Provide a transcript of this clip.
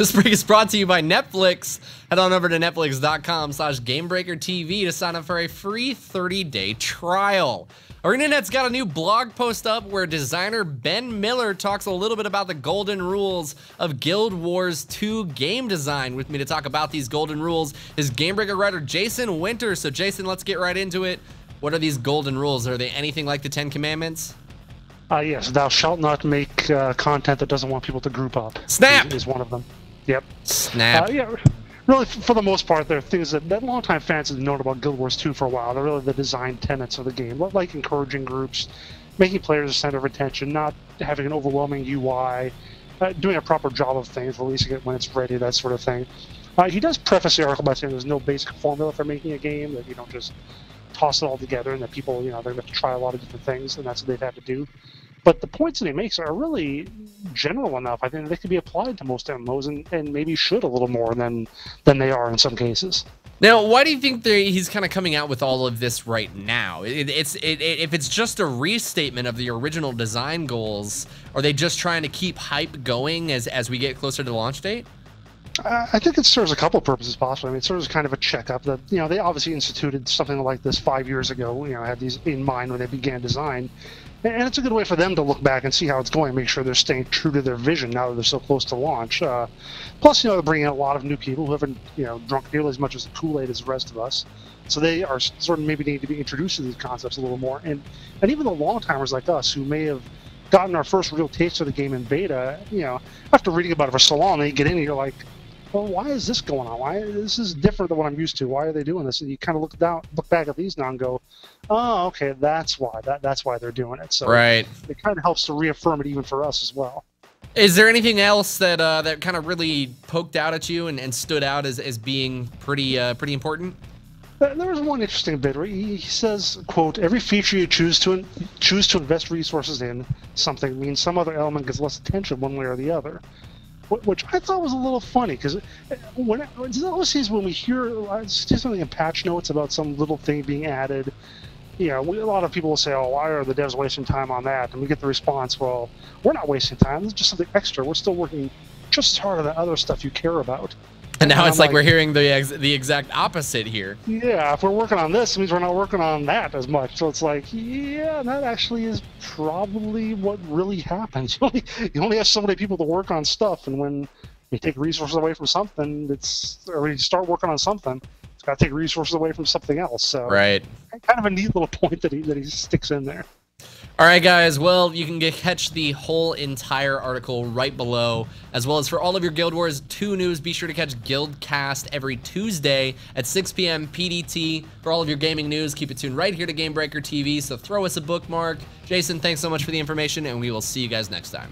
This break is brought to you by Netflix. Head on over to netflix.com/GameBreakerTV to sign up for a free 30-day trial. ArenaNet's got a new blog post up where designer Ben Miller talks a little bit about the golden rules of Guild Wars 2 game design. With me to talk about these golden rules is GameBreaker writer Jason Winter. So Jason, let's get right into it. What are these golden rules? Are they anything like the 10 Commandments? Yes, thou shalt not make content that doesn't want people to group up. Snap! Is one of them. Yep. Snap. Yeah, really, for the most part, there are things that longtime fans have known about Guild Wars 2 for a while. They're really the design tenets of the game, like encouraging groups, making players the center of attention, not having an overwhelming UI, doing a proper job of things, releasing it when it's ready, that sort of thing. He does preface the article by saying there's no basic formula for making a game, that you don't just toss it all together, and that people, they're going to have to try a lot of different things, and that's what they'd have to do. But the points that he makes are really general enough. I think they could be applied to most MMOs, and maybe should a little more than they are in some cases. Now, why do you think he's kind of coming out with all of this right now? If it's just a restatement of the original design goals, are they just trying to keep hype going as we get closer to the launch date? I think it serves a couple of purposes, possibly. I mean, it serves kind of a checkup that, they obviously instituted something like this 5 years ago, had these in mind when they began design. And it's a good way for them to look back and see how it's going, make sure they're staying true to their vision now that they're so close to launch. Plus, they're bringing in a lot of new people who haven't, drunk nearly as much as the Kool-Aid as the rest of us. So they are sort of maybe need to be introduced to these concepts a little more. And even the long-timers like us who may have gotten our first real taste of the game in beta, after reading about it for so long, they get in and you're like, well, why is this going on? Why this is different than what I'm used to? Why are they doing this? And you kind of look back at these now and go, oh, okay, that's why. That's why they're doing it. So right. It kind of helps to reaffirm it even for us as well. Is there anything else that that kind of really poked out at you and stood out as being pretty important? There was one interesting bit where he says, quote, every feature you choose to invest resources in something means some other element gets less attention one way or the other. Which I thought was a little funny, because when we hear something in patch notes about some little thing being added, a lot of people will say, oh, why are the devs wasting time on that? And we get the response, well, we're not wasting time. This is just something extra. We're still working just as hard on the other stuff you care about. And now it's like we're hearing the exact opposite here. Yeah, if we're working on this, it means we're not working on that as much. So it's like, yeah, that actually is probably what really happens. You only have so many people to work on stuff, and when you take resources away from something, or when you start working on something, it's got to take resources away from something else. So right, kind of a neat little point that he sticks in there. All right, guys. Well, you can catch the whole entire article right below, as well as for all of your Guild Wars 2 news. Be sure to catch Guildcast every Tuesday at 6 p.m. PDT. For all of your gaming news, keep it tuned right here to GameBreaker TV. So throw us a bookmark. Jason, thanks so much for the information, and we will see you guys next time.